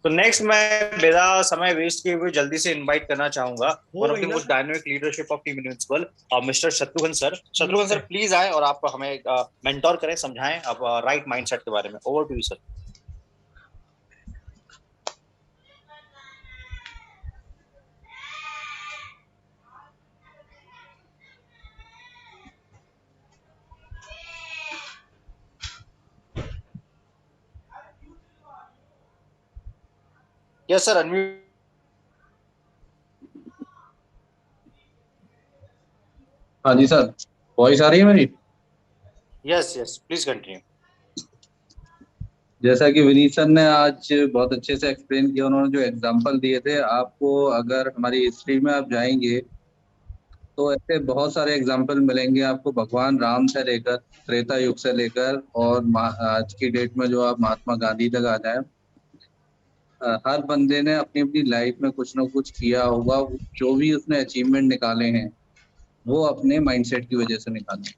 तो नेक्स्ट मैं बिना समय वेस्ट किए हुए जल्दी से इनवाइट करना चाहूंगा हो वन ऑफ गई द ना most sir? Dynamic leadership of team invincible, mister Shatrughan sir. Shatrughan नमस्ते। सर प्लीज आए और आप हमें मेंटोर करें, समझाएं अब राइट माइंडसेट के बारे में। Over to you sir. Yes sir, unmute. हाँ जी सर, वॉइस आ रही है मेरी? Yes yes, please continue. जैसा कि विनीत सर ने आज बहुत अच्छे से एक्सप्लेन किया, उन्होंने जो एग्जांपल दिए थे आपको, अगर हमारी हिस्ट्री में आप जाएंगे तो ऐसे बहुत सारे एग्जांपल मिलेंगे आपको, भगवान राम से लेकर, त्रेता युग से लेकर, और आज की डेट में जो आप महात्मा गांधी तक आ जाए, हर बंदे ने अपनी अपनी लाइफ में कुछ ना कुछ किया होगा। जो भी उसने अचीवमेंट निकाले हैं वो अपने माइंडसेट की वजह से निकाले।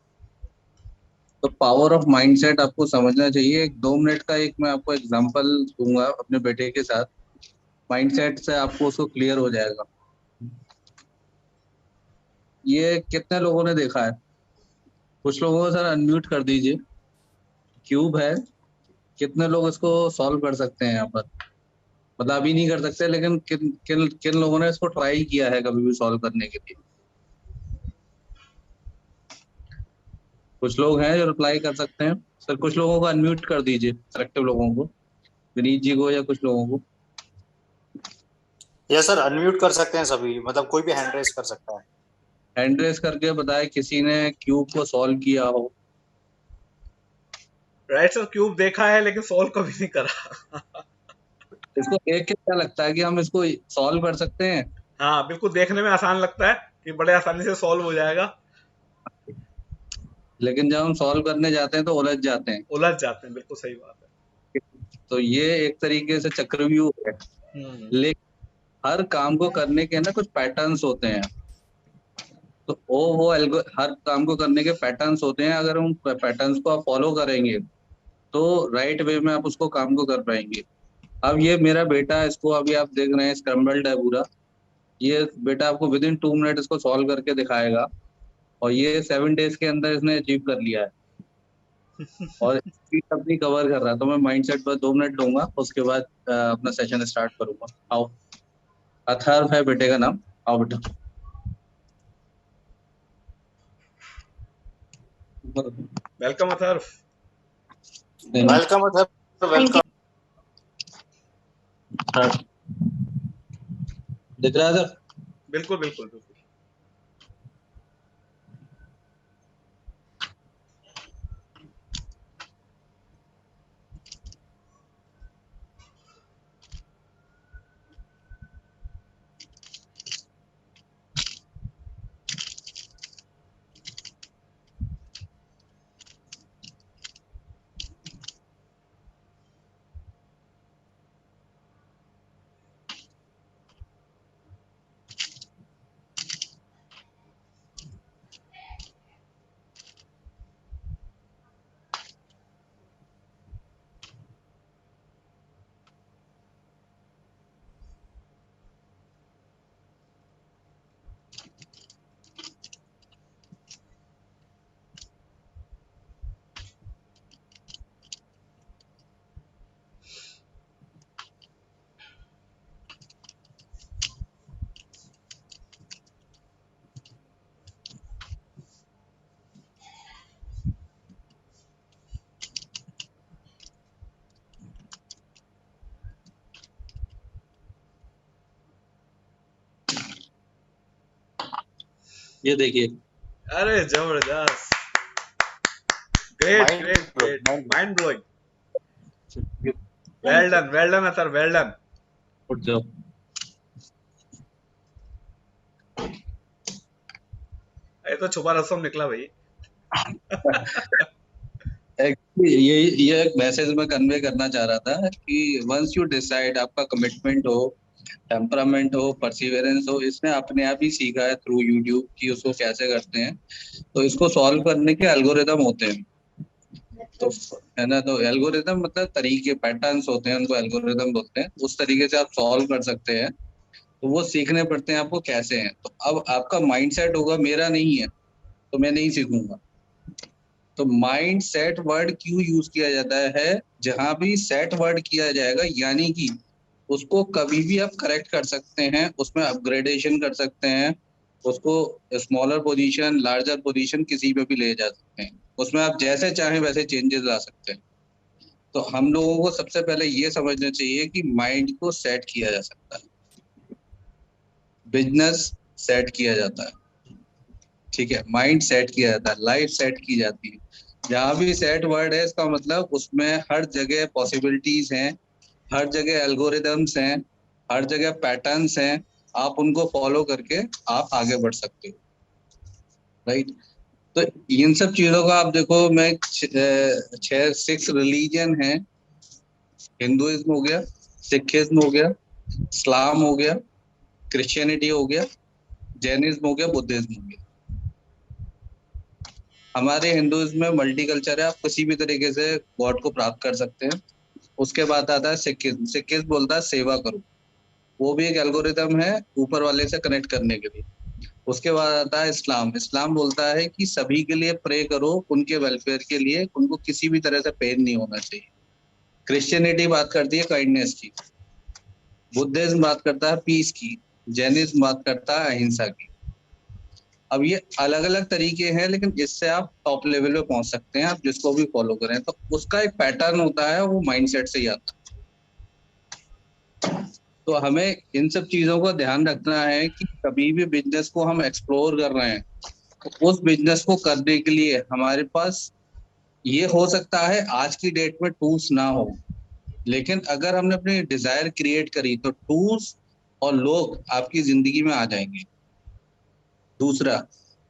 तो पावर ऑफ माइंडसेट आपको समझना चाहिए। एक 2 मिनट का एक मैं आपको एग्जांपल दूंगा अपने बेटे के साथ, माइंडसेट से आपको उसको क्लियर हो जाएगा। ये कितने लोगों ने देखा है? कुछ लोगों को सर अनम्यूट कर दीजिए। क्यूब है, कितने लोग इसको सॉल्व कर सकते हैं यहाँ पर? मतलब अभी नहीं कर सकते, लेकिन किन किन किन लोगों ने इसको ट्राई किया है कभी भी सॉल्व करने के लिए? कुछ लोग हैं जो रिप्लाई कर सकते हैं सर? कुछ लोगों को अनम्यूट कर दीजिए, सेलेक्टिव लोगों को, विनीत जी को या कुछ लोगों को। यस सर, अनम्यूट कर सकते हैं सभी, मतलब कोई भी हैंड रेस कर सकता है। हैंड रेस करके बताए किसी ने क्यूब को सॉल्व किया हो। राइट सर, क्यूब देखा है लेकिन सॉल्व कभी नहीं करा। इसको देख के क्या लगता है कि हम इसको सॉल्व कर सकते हैं? हाँ बिल्कुल, देखने में आसान लगता है कि बड़े आसानी से सॉल्व हो जाएगा। लेकिन जब हम सॉल्व करने जाते हैं तो उलझ जाते हैं। उलझ जाते हैं, बिल्कुल सही बात तो ये एक तरीके से चक्रव्यूह है। है। लेकिन हर काम को करने के ना कुछ पैटर्न्स होते हैं। तो हर काम को करने के पैटर्न्स होते हैं। अगर उन पैटर्न्स को आप फॉलो करेंगे तो राइट वे में आप उसको काम को कर पाएंगे। अब ये मेरा बेटा, इसको अभी आप देख रहे हैं, स्क्रम्बल्ड है पूरा। ये बेटा आपको विद इन 2 मिनट इसको सॉल्व करके दिखाएगा, और ये 7 डेज के अंदर इसने अचीव कर लिया है, और स्पीड अपनी कवर कर रहा है। तो मैं माइंडसेट पर 2 मिनट लूंगा, उसके बाद अपना सेशन स्टार्ट करूंगा। आओ। अथर्व है बेटे का नाम। आओ बेटा। Welcome Atharva. Welcome sir, welcome. दिख रहा है सर? बिल्कुल बिल्कुल बिल्कुल। ये देखिए। अरे जबरदस्त, great great great, mind blowing. Well done Atharva, well done. उठ जाओ। ये तो छुपा रसम निकला भाई। ये एक मैसेज मैं कन्वे करना चाह रहा था कि वंस यू डिसाइड, आपका कमिटमेंट हो, टेम्परामेंट हो, परसिवेरेंस हो, इसने अपने आप ही सीखा है थ्रू यूट्यूब कि उसको कैसे करते हैं। तो इसको सॉल्व करने के एल्गोरिदम होते हैं। तो है ना, तो एल्गोरिदम मतलब तरीके, पैटर्न्स होते हैं, उनको एल्गोरिदम बोलते हैं। उस तरीके से आप सॉल्व कर सकते हैं। तो वो सीखने पड़ते हैं आपको कैसे हैं। तो अब आपका माइंडसेट होगा मेरा नहीं है तो मैं नहीं सीखूंगा। तो माइंड सेट वर्ड क्यों यूज किया जाता है? जहां भी सेट वर्ड किया जाएगा यानी कि उसको कभी भी आप करेक्ट कर सकते हैं, उसमें अपग्रेडेशन कर सकते हैं, उसको स्मॉलर पोजीशन, लार्जर पोजीशन किसी पे भी ले जा सकते हैं। उसमें आप जैसे चाहें वैसे चेंजेस ला सकते हैं। तो हम लोगों को सबसे पहले ये समझना चाहिए कि माइंड को सेट किया जा सकता है, बिजनेस सेट किया जाता है, ठीक है, माइंड सेट किया जाता है, लाइफ सेट की जाती है। जहां भी सेट वर्ड है इसका मतलब उसमें हर जगह पॉसिबिलिटीज हैं, हर जगह एल्गोरिदम्स हैं, हर जगह पैटर्न्स हैं। आप उनको फॉलो करके आप आगे बढ़ सकते हो, राइट। तो इन सब चीजों का आप देखो, मैं 6 रिलीजन है, हिंदुइज्म हो गया, सिखिज्म हो गया, इस्लाम हो गया, क्रिश्चियनिटी हो गया, जैनिज्म हो गया, बुद्धिज्म हो गया। हमारे हिंदुइज्म में मल्टी कल्चर है, आप किसी भी तरीके से गॉड को प्राप्त कर सकते हैं। उसके बाद आता है सिखिज्म। सिखिज्म बोलता है सेवा करो, वो भी एक एल्गोरिदम है ऊपर वाले से कनेक्ट करने के लिए। उसके बाद आता है इस्लाम। इस्लाम बोलता है कि सभी के लिए प्रे करो, उनके वेलफेयर के लिए, उनको किसी भी तरह से पेन नहीं होना चाहिए। क्रिश्चियनिटी बात करती है काइंडनेस की, बुद्धिज्म बात करता है पीस की, जैनिज्म बात करता है अहिंसा की। अब ये अलग अलग तरीके हैं, लेकिन इससे आप टॉप लेवल पे पहुंच सकते हैं, आप जिसको भी फॉलो करें। तो उसका एक पैटर्न होता है, वो माइंडसेट से ही आता है। तो हमें इन सब चीजों का ध्यान रखना है कि कभी भी बिजनेस को हम एक्सप्लोर कर रहे हैं तो उस बिजनेस को करने के लिए हमारे पास, ये हो सकता है आज की डेट में टूल्स ना हो, लेकिन अगर हमने अपनी डिजायर क्रिएट करी तो टूल्स और लोग आपकी जिंदगी में आ जाएंगे। दूसरा,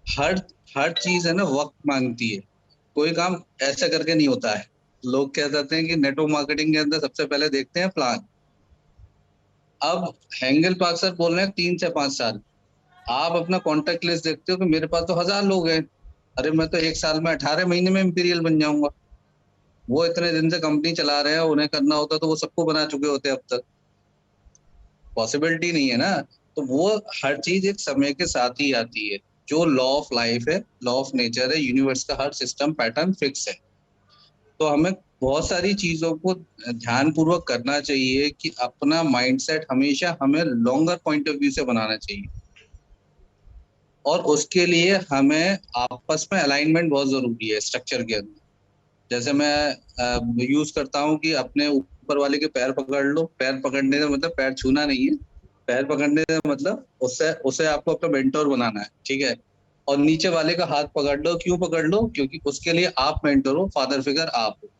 हर हर चीज है ना वक्त मांगती है, कोई काम ऐसा करके नहीं होता है। लोग क्या कहते हैं कि नेटवर्क मार्केटिंग के अंदर सबसे पहले देखते हैं प्लान। अब हेंगल पार्क सर बोल रहे हैं 3 से 5 साल। आप अपना कॉन्टेक्ट लिस्ट देखते हो कि मेरे पास तो 1000 लोग हैं, अरे मैं तो 1 साल में 18 महीने में इंपीरियल बन जाऊंगा। वो इतने दिन से कंपनी चला रहे हैं, उन्हें करना होता तो वो सबको बना चुके होते अब तक। पॉसिबिलिटी नहीं है ना। तो वो हर चीज एक समय के साथ ही आती है। जो लॉ ऑफ लाइफ है, लॉ ऑफ नेचर है, यूनिवर्स का हर सिस्टम पैटर्न फिक्स है। तो हमें बहुत सारी चीजों को ध्यान पूर्वक करना चाहिए कि अपना माइंडसेट हमेशा हमें लॉन्गर पॉइंट ऑफ व्यू से बनाना चाहिए। और उसके लिए हमें आपस में अलाइनमेंट बहुत जरूरी है स्ट्रक्चर के अंदर। जैसे मैं यूज करता हूँ कि अपने ऊपर वाले के पैर पकड़ लो। पैर पकड़ने का मतलब पैर छूना नहीं है, पैर पकड़ने का मतलब उससे उसे आपको अपना मेंटोर बनाना है, ठीक है। और नीचे वाले का हाथ पकड़ लो। क्यों पकड़ लो? क्योंकि उसके लिए आप मेंटोर हो, फादर फिगर आप हो।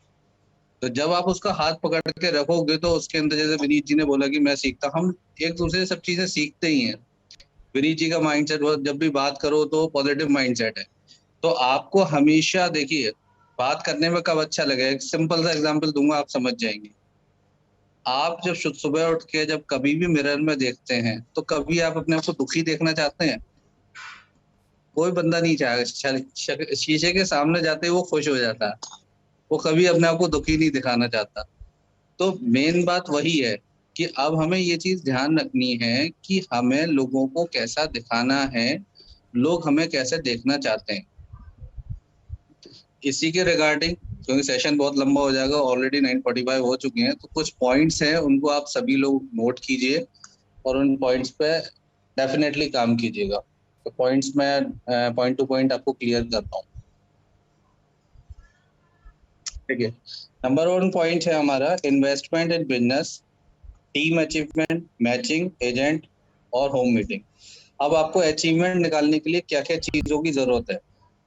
तो जब आप उसका हाथ पकड़ के रखोगे तो उसके अंदर, जैसे विनीत जी ने बोला कि मैं सीखता, हम एक दूसरे से सब चीजें सीखते ही हैं। विनीत जी का माइंडसेट, जब भी बात करो तो पॉजिटिव माइंडसेट है। तो आपको हमेशा देखिए, बात करने में कब अच्छा लगेगा, एक सिंपल सा एग्जांपल दूंगा, आप समझ जाएंगे। आप जब सुबह उठ के जब कभी भी मिरर में देखते हैं तो कभी आप अपने आप को दुखी देखना चाहते हैं? कोई बंदा नहीं चाहेगा। शीशे के सामने जाते ही वो खुश हो जाता है, वो कभी अपने आप को दुखी नहीं दिखाना चाहता। तो मेन बात वही है कि अब हमें ये चीज ध्यान रखनी है कि हमें लोगों को कैसा दिखाना है, लोग हमें कैसे देखना चाहते हैं। इसी के रिगार्डिंग, क्योंकि सेशन बहुत लंबा हो जाएगा, ऑलरेडी 9:45 हो चुके हैं, तो कुछ पॉइंट्स हैं उनको आप सभी लोग नोट कीजिए और उन पॉइंट्स पे डेफिनेटली काम कीजिएगा। तो पॉइंट्स मैं पॉइंट टू पॉइंट आपको क्लियर करता हूँ, ठीक है। नंबर 1 पॉइंट है हमारा investment in business, team achievement, matching agent और होम मीटिंग। अब आपको अचीवमेंट निकालने के लिए क्या क्या चीजों की जरूरत है?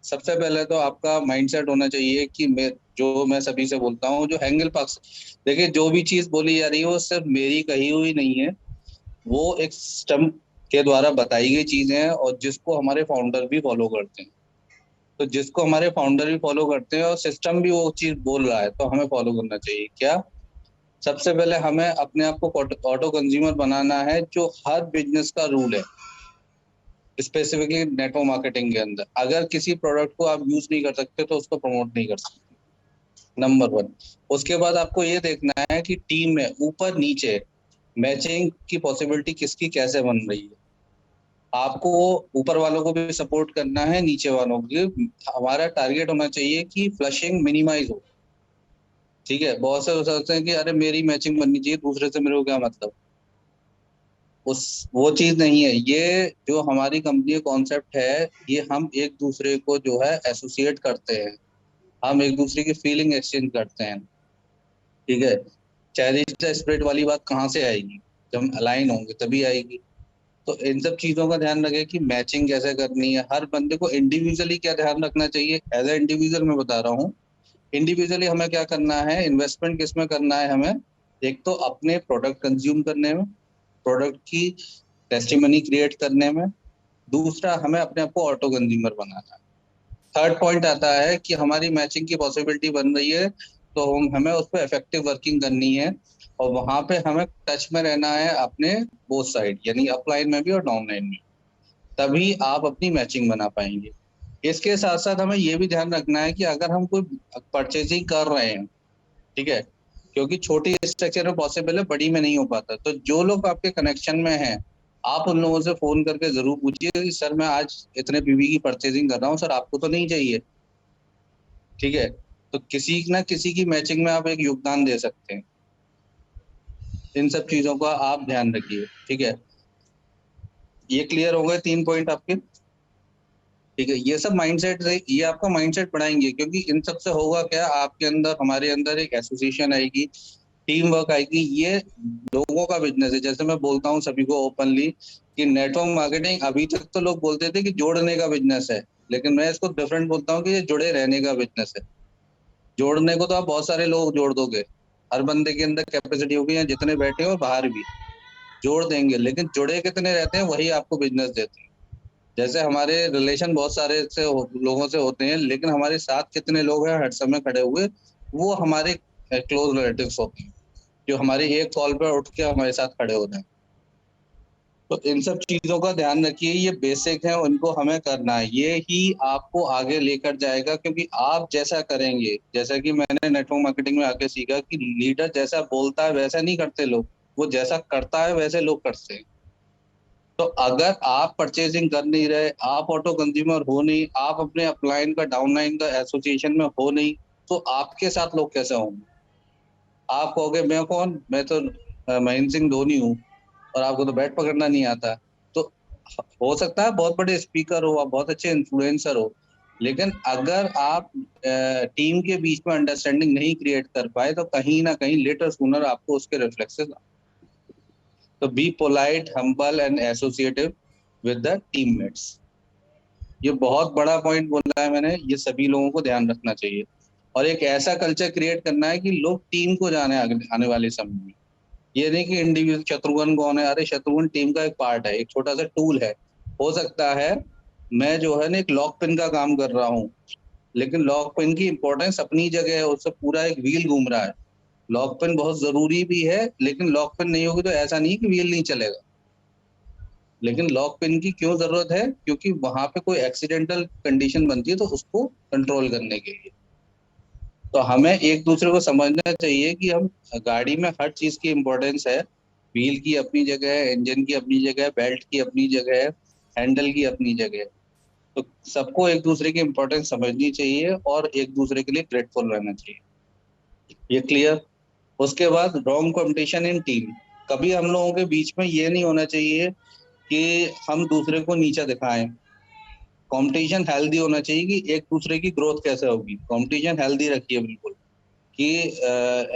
सबसे पहले तो आपका माइंडसेट होना चाहिए कि मैं सभी से बोलता हूँ, जो हैंगल पक्ष, देखिए जो भी चीज बोली जा रही है वो सिर्फ मेरी कही हुई नहीं है, वो एक सिस्टम के द्वारा बताई गई चीजें हैं और जिसको हमारे फाउंडर भी फॉलो करते हैं। तो जिसको हमारे फाउंडर भी फॉलो करते हैं और सिस्टम भी वो चीज बोल रहा है तो हमें फॉलो करना चाहिए। क्या? सबसे पहले हमें अपने आप को ऑटो कंज्यूमर बनाना है, जो हर बिजनेस का रूल है, स्पेसिफिकली नेटवर्क मार्केटिंग के अंदर। अगर किसी प्रोडक्ट को आप यूज नहीं कर सकते तो उसको प्रमोट नहीं कर सकते। नंबर 1। उसके बाद आपको ये देखना है कि टीम में ऊपर नीचे मैचिंग की पॉसिबिलिटी किसकी कैसे बन रही है। आपको ऊपर वालों को भी सपोर्ट करना है, नीचे वालों को। हमारा टारगेट होना चाहिए कि फ्लशिंग मिनिमाइज हो। ठीक है, बहुत से लोग सोचते हैं कि अरे मेरी मैचिंग बननी चाहिए, दूसरे से मेरे को क्या मतलब। उस वो चीज नहीं है। ये जो हमारी कंपनी का कॉन्सेप्ट है, ये हम एक दूसरे को जो है एसोसिएट करते हैं, हम एक दूसरे की फीलिंग एक्सचेंज करते हैं। ठीक है, चाहे स्प्रिट वाली बात कहाँ से आएगी, जब हम अलाइन होंगे तभी आएगी। तो इन सब चीजों का ध्यान रखें कि मैचिंग कैसे करनी है। हर बंदे को इंडिविजुअली क्या ध्यान रखना चाहिए, एज ए इंडिविजुअल मैं बता रहा हूँ। इंडिविजुअली हमें क्या करना है, इन्वेस्टमेंट किस में करना है हमें। एक तो अपने प्रोडक्ट कंज्यूम करने में, प्रोडक्ट की टेस्टिमनी क्रिएट करने में। दूसरा, हमें अपने आप को ऑटो कंज्यूमर बनाना है। थर्ड पॉइंट आता है कि हमारी मैचिंग की पॉसिबिलिटी बन रही है, तो हमें उस पर इफेक्टिव वर्किंग करनी है, और वहां पे हमें टच में रहना है अपने बोथ साइड, यानी अपलाइन में भी और डाउनलाइन में। तभी आप अपनी मैचिंग बना पाएंगे। इसके साथ साथ हमें ये भी ध्यान रखना है कि अगर हम कोई परचेजिंग कर रहे हैं, ठीक है, क्योंकि छोटी स्ट्रक्चर में पॉसिबल है, बड़ी में नहीं हो पाता, तो जो लोग आपके कनेक्शन में हैं, आप उन लोगों से फोन करके जरूर पूछिए कि सर मैं आज इतने पीवी की परचेजिंग कर रहा हूँ, सर आपको तो नहीं चाहिए। ठीक है, तो किसी ना किसी की मैचिंग में आप एक योगदान दे सकते हैं। इन सब चीजों का आप ध्यान रखिए। ठीक है, ये क्लियर हो गए 3 पॉइंट आपके। ठीक है, ये सब माइंडसेट से, ये आपका माइंडसेट बढ़ाएंगे, क्योंकि इन सब से होगा क्या, आपके अंदर हमारे अंदर एक एसोसिएशन आएगी, टीम वर्क आएगी। ये लोगों का बिजनेस है। जैसे मैं बोलता हूँ सभी को ओपनली कि नेटवर्क मार्केटिंग, अभी तक तो लोग बोलते थे कि जोड़ने का बिजनेस है, लेकिन मैं इसको डिफरेंट बोलता हूँ कि ये जुड़े रहने का बिजनेस है। जोड़ने को तो आप बहुत सारे लोग जोड़ दोगे, हर बंदे के अंदर कैपेसिटी होगी, यहाँ जितने बैठे हो बाहर भी जोड़ देंगे, लेकिन जुड़े कितने रहते हैं वही आपको बिजनेस देते हैं। जैसे हमारे रिलेशन बहुत सारे लोगों से होते हैं, लेकिन हमारे साथ कितने लोग हैं हर समय खड़े हुए, वो हमारे क्लोज रिलेटिव्स होते हैं, जो हमारी एक कॉल पर उठ के हमारे साथ खड़े होते हैं। तो इन सब चीजों का ध्यान रखिए, ये बेसिक है, उनको हमें करना है। ये ही आपको आगे लेकर जाएगा, क्योंकि आप जैसा करेंगे, जैसा कि मैंने नेटवर्क मार्केटिंग में आके सीखा कि लीडर जैसा बोलता है वैसा नहीं करते लोग, वो जैसा करता है वैसे लोग करते हैं। तो अगर आप परचेजिंग कर नहीं रहे, आप ऑटो कंज्यूमर हो नहीं, आप अपने अपलाइन का डाउनलाइन का एसोसिएशन में हो नहीं, तो आपके साथ लोग कैसे होंगे। आप कहोगे मैं कौन, मैं तो महेंद्र सिंह धोनी हूँ, और आपको तो बैट पकड़ना नहीं आता। तो हो सकता है बहुत बड़े स्पीकर हो, आप बहुत अच्छे इन्फ्लुएंसर हो, लेकिन अगर आप टीम के बीच में अंडरस्टैंडिंग नहीं क्रिएट कर पाए, तो कहीं ना कहीं लेटर सूनर आपको उसके रिफ्लेक्सेस। तो be polite, humble and associative with the teammates. ये बहुत बड़ा पॉइंट बोला है मैंने, ये सभी लोगों को ध्यान रखना चाहिए। और एक ऐसा कल्चर क्रिएट करना है कि लोग टीम को जाने आने वाले समय में। ये नहीं कि इंडिविजुअल शत्रुघ्न कौन है, अरे शत्रुघ्न टीम का एक पार्ट है, एक छोटा सा टूल है। हो सकता है मैं जो है ना एक लॉक पिन का काम कर रहा हूँ, लेकिन लॉक पिन की इंपॉर्टेंस अपनी जगह है, उससे पूरा एक व्हील घूम रहा है। लॉक पिन बहुत जरूरी भी है, लेकिन लॉक पिन नहीं होगी तो ऐसा नहीं कि व्हील नहीं चलेगा। लेकिन लॉक पिन की क्यों जरूरत है, क्योंकि वहां पे कोई एक्सीडेंटल कंडीशन बनती है तो उसको कंट्रोल करने के लिए। तो हमें एक दूसरे को समझना चाहिए कि हम गाड़ी में हर चीज की इम्पोर्टेंस है। व्हील की अपनी जगह है, इंजन की अपनी जगह है, बेल्ट की अपनी जगह है, हैंडल की अपनी जगह है। तो सबको एक दूसरे की इम्पोर्टेंस समझनी चाहिए और एक दूसरे के लिए ग्रेटफुल रहना चाहिए। ये क्लियर। उसके बाद रॉन्ग कंपटीशन इन टीम। कभी हम लोगों के बीच में ये नहीं होना चाहिए कि हम दूसरे को नीचा दिखाएं। कंपटीशन हेल्दी होना चाहिए कि एक दूसरे की ग्रोथ कैसे होगी। कंपटीशन हेल्दी रखिए बिल्कुल, कि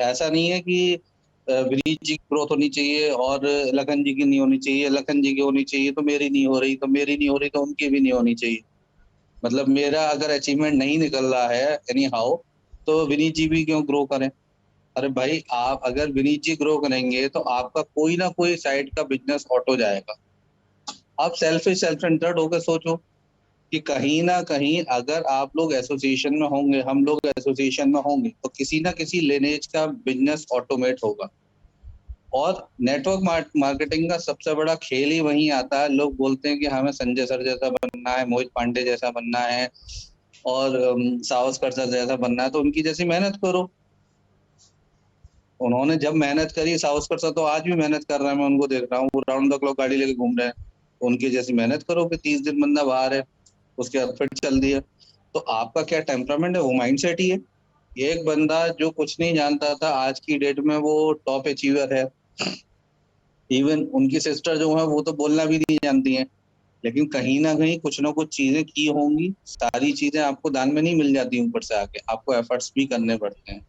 ऐसा नहीं है कि विनीत जी की ग्रोथ होनी चाहिए और लखन जी की नहीं होनी चाहिए, लखन जी की होनी चाहिए तो मेरी नहीं हो रही, तो मेरी नहीं हो रही तो उनकी भी नहीं होनी चाहिए। मतलब मेरा अगर अचीवमेंट नहीं निकल रहा है एनी हाउ, तो विनीत जी भी क्यों ग्रो करें। अरे भाई, आप अगर विनीत जी ग्रो करेंगे तो आपका कोई ना कोई साइड का बिजनेस ऑटो जाएगा। आप सेल्फिश सेल्फ सेंटर्ड होकर सोचो कि कहीं ना कहीं अगर आप लोग एसोसिएशन में होंगे, हम लोग एसोसिएशन में होंगे, तो किसी ना किसी लिनेज का बिजनेस ऑटोमेट होगा। और नेटवर्क मार्केटिंग का सबसे बड़ा खेल ही वहीं आता है। लोग बोलते हैं कि हमें संजय सर जैसा बनना है, मोहित पांडे जैसा बनना है, और सावस्कर सर जैसा बनना है तो उनकी जैसी मेहनत करो। उन्होंने जब मेहनत करी, सावस्कर सर तो आज भी मेहनत कर रहे हैं, मैं उनको देख रहा हूँ, वो राउंड द क्लॉक गाड़ी लेके घूम रहे हैं। उनकी जैसी मेहनत करो कि 30 दिन बंदा बाहर है, उसके बाद फिर चल दिया। तो आपका क्या टेम्परामेंट है, वो माइंडसेट ही है। एक बंदा जो कुछ नहीं जानता था, आज की डेट में वो टॉप अचीवर है। इवन उनकी सिस्टर जो है वो तो बोलना भी नहीं जानती हैं, लेकिन कहीं ना कहीं कुछ ना कुछ चीजें की होंगी। सारी चीजें आपको दान में नहीं मिल जाती, ऊपर से आके आपको एफर्ट्स भी करने पड़ते हैं।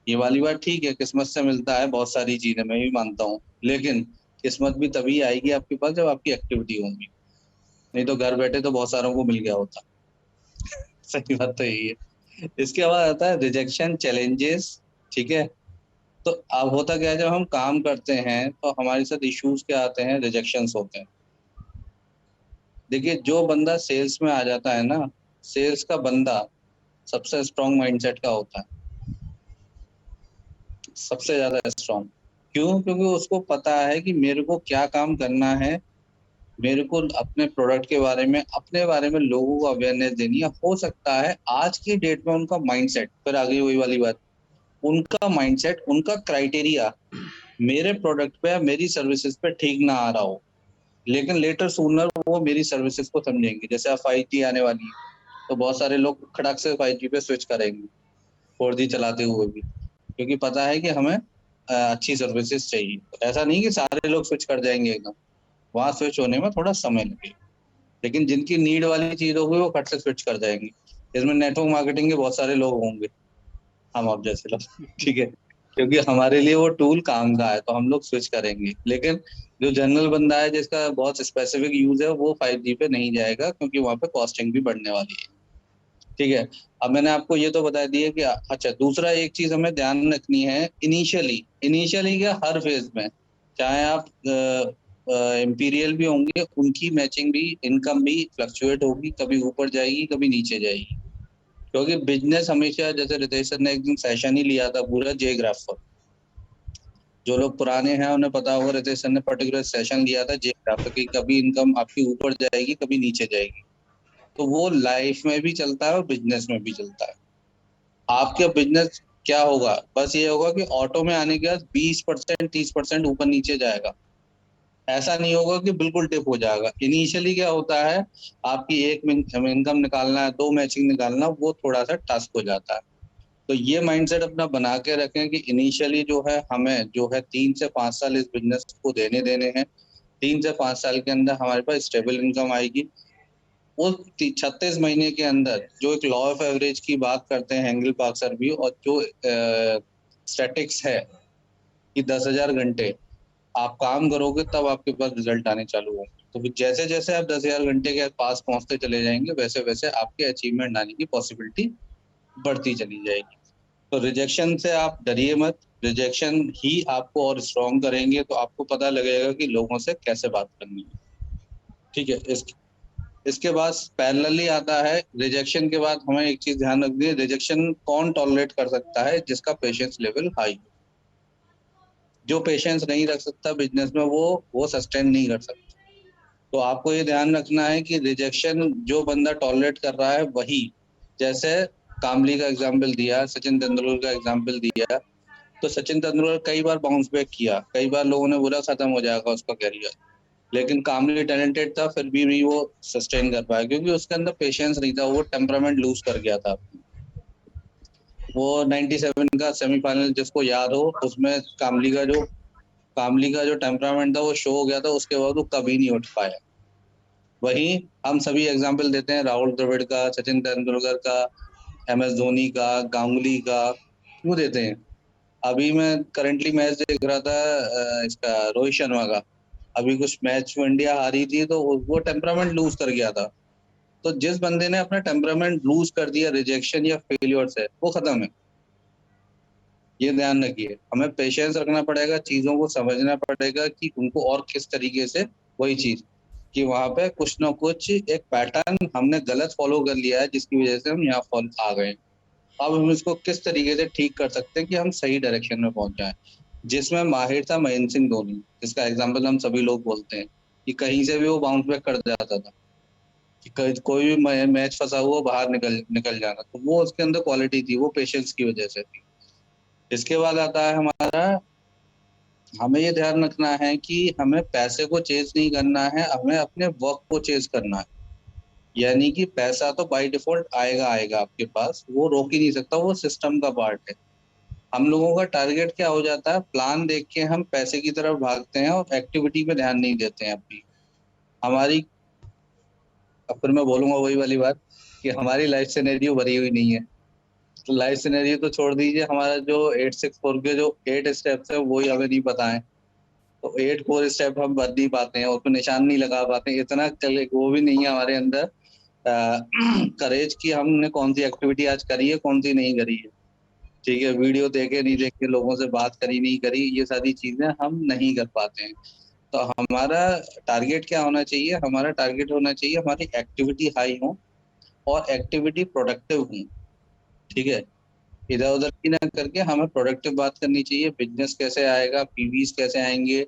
ये वाली बात ठीक है, किस्मत से मिलता है बहुत सारी चीजें, मैं भी मानता हूँ, लेकिन किस्मत भी तभी आएगी आपके पास जब आपकी एक्टिविटी होगी। नहीं तो घर बैठे तो बहुत सारों को मिल गया होता। सही बात तो यही है। इसके बाद आता है रिजेक्शन चैलेंजेस। ठीक है, तो अब होता क्या है, जब हम काम करते हैं तो हमारे साथ इश्यूज क्या आते हैं, रिजेक्शंस होते हैं। देखिए, जो बंदा सेल्स में आ जाता है ना, सेल्स का बंदा सबसे स्ट्रॉन्ग माइंडसेट का होता है, सबसे ज्यादा स्ट्रॉन्ग। क्यों? क्योंकि उसको पता है कि मेरे को क्या काम करना है, मेरे को अपने प्रोडक्ट के बारे में, अपने बारे में लोगों को अवेयरनेस देनी है। हो सकता है आज की डेट में उनका माइंडसेट, फिर आ गई वही वाली बात, उनका माइंडसेट, उनका क्राइटेरिया मेरे प्रोडक्ट पे या मेरी सर्विसेज पे ठीक ना आ रहा हो, लेकिन लेटर सूनर वो मेरी सर्विसेज को समझेंगे। जैसे अब 5G आने वाली है, तो बहुत सारे लोग खड़क से 5G पे स्विच करेंगे 4G चलाते हुए भी, क्योंकि पता है कि हमें अच्छी सर्विसेज चाहिए। तो ऐसा नहीं कि सारे लोग स्विच कर जाएंगे एकदम, वहां स्विच होने में थोड़ा समय लगेगा, लेकिन जिनकी नीड वाली चीज होगी वो खट से स्विच कर जाएंगे। इसमें नेटवर्क मार्केटिंग के बहुत सारे लोग होंगे, हम आप जैसे लोग। ठीक है, क्योंकि हमारे लिए वो टूल काम का है तो हम लोग स्विच करेंगे। लेकिन जो जनरल बंदा है जिसका बहुत स्पेसिफिक यूज है, वो 5G पे नहीं जाएगा, क्योंकि वहां पे कॉस्टिंग भी बढ़ने वाली है। ठीक है, अब मैंने आपको ये तो बता दिया कि अच्छा, दूसरा एक चीज हमें ध्यान रखनी है, इनिशियली, इनिशियली क्या, हर फेज में, चाहे आप इम्पीरियल भी होंगे, उनकी मैचिंग भी, इनकम भी फ्लक्चुएट होगी, कभी ऊपर जाएगी कभी नीचे जाएगी। क्योंकि बिजनेस हमेशा, जैसे रितेश सर ने एक दिन सेशन ही लिया था पूरा जे ग्राफ पर, जो लोग पुराने हैं उन्हें पता होगा, रितेश सर ने पर्टिकुलर सेशन लिया था जे ग्राफ, कि कभी इनकम आपकी ऊपर जाएगी कभी नीचे जाएगी। तो वो लाइफ में भी चलता है और बिजनेस में भी चलता है। आपका बिजनेस क्या होगा, बस ये होगा कि ऑटो में आने के बाद 20% 30% ऊपर नीचे जाएगा, ऐसा नहीं होगा कि बिल्कुल टिप हो जाएगा। इनिशियली क्या होता है, आपकी एक इनकम निकालना है, 2 मैचिंग निकालना, वो थोड़ा सा टास्क हो जाता है। तो ये माइंडसेट अपना बना के रखें कि इनिशियली जो है, हमें जो है 3 से 5 साल इस बिजनेस को देने हैं। 3 से 5 साल के अंदर हमारे पास स्टेबल इनकम आएगी। उस 36 महीने के अंदर जो एक लॉ ऑफ एवरेज की बात करते हैं हेंगल पार्क सर भी, और जो स्टैटिक्स है कि 10,000 घंटे आप काम करोगे तब आपके पास रिजल्ट आने चालू होंगे। तो फिर जैसे जैसे आप 10,000 घंटे के पास पहुंचते चले जाएंगे, वैसे वैसे आपके अचीवमेंट आने की पॉसिबिलिटी बढ़ती चली जाएगी। तो रिजेक्शन से आप डरिए मत, रिजेक्शन ही आपको और स्ट्रॉन्ग करेंगे। तो आपको पता लगेगा कि लोगों से कैसे बात करनी है। ठीक है, इसके बाद पैरेलली आता है, रिजेक्शन के बाद हमें एक चीज ध्यान रखनी है, रिजेक्शन कौन टॉलरेट कर सकता है, जिसका पेशेंस लेवल हाई हो। जो पेशेंस नहीं रख सकता बिजनेस में, वो सस्टेन नहीं कर सकता। तो आपको ये ध्यान रखना है कि रिजेक्शन जो बंदा टॉलरेट कर रहा है वही, जैसे कामली का एग्जाम्पल दिया, सचिन तेंदुलकर का एग्जाम्पल दिया, तो सचिन तेंदुलकर कई बार बाउंस बैक किया, कई बार लोगों ने बोला खत्म हो जाएगा उसका करियर, लेकिन कामली टैलेंटेड था, फिर भी वो सस्टेन कर पाया, क्योंकि उसके अंदर पेशेंस नहीं था, वो टेम्परामेंट लूज कर गया था। वो 97 का सेमीफाइनल जिसको याद हो, उसमें कामली का जो टेम्परामेंट था वो शो हो गया था, उसके बाद वो कभी नहीं उठ पाया। वहीं हम सभी एग्जाम्पल देते हैं, राहुल द्रविड़ का, सचिन तेंदुलकर का, MS धोनी का, गांगुली का, क्यों देते हैं। अभी मैं करंटली मैच देख रहा था इसका, रोहित शर्मा का। अभी कुछ मैच में इंडिया हारी थी, तो वो टेम्परामेंट लूज कर गया था। तो जिस बंदे ने अपना टेम्परामेंट लूज कर दिया रिजेक्शन या फेलियर से, वो खत्म है। ये ध्यान रखिए, हमें पेशेंस रखना पड़ेगा, चीजों को समझना पड़ेगा कि उनको और किस तरीके से, वही चीज कि वहां पे कुछ ना कुछ एक पैटर्न हमने गलत फॉलो कर लिया है, जिसकी वजह से हम यहाँ फॉल आ गए। अब हम इसको किस तरीके से ठीक कर सकते हैं कि हम सही डायरेक्शन में पहुंच जाएं। जिसमें माहिर था महेंद्र सिंह धोनी, जिसका एग्जाम्पल हम सभी लोग बोलते हैं कि कहीं से भी वो बाउंस बैक कर जाता था। कि कोई भी मैच फंसा हुआ बाहर निकल जाना, तो वो उसके अंदर क्वालिटी थी, वो पेशेंस की वजह से थी। इसके बाद आता है हमारा, हमें ये ध्यान रखना है कि हमें पैसे को चेज नहीं करना है, हमें अपने वर्क को चेज करना है। यानी कि पैसा तो बाय डिफॉल्ट आएगा आएगा आपके पास, वो रोक ही नहीं सकता, वो सिस्टम का पार्ट है। हम लोगों का टारगेट क्या हो जाता है, प्लान देख के हम पैसे की तरफ भागते हैं और एक्टिविटी पे ध्यान नहीं देते हैं अपनी। हमारी, अब फिर मैं बोलूंगा वही वाली बात कि हमारी लाइफ सिनेरियो भरी हुई नहीं है। तो लाइफ सिनेरियो तो छोड़ दीजिए, हमारा जो 864 के जो 8 स्टेप्स है वही हमें नहीं पता है। तो 8 कोर स्टेप हम भर नहीं पाते हैं, उसमें निशान नहीं लगा पाते हैं, इतना वो भी नहीं है हमारे अंदर करेज कि हमने कौन सी एक्टिविटी आज करी है, कौन सी नहीं करी है। ठीक है, वीडियो देखे नहीं देखे, लोगों से बात करी नहीं करी, ये सारी चीजें हम नहीं कर पाते हैं। तो हमारा टारगेट क्या होना चाहिए, हमारा टारगेट होना चाहिए हमारी एक्टिविटी हाई हो और एक्टिविटी प्रोडक्टिव हो। ठीक है, इधर उधर की ना करके हमें प्रोडक्टिव बात करनी चाहिए। बिजनेस कैसे आएगा, पीवीज कैसे आएंगे,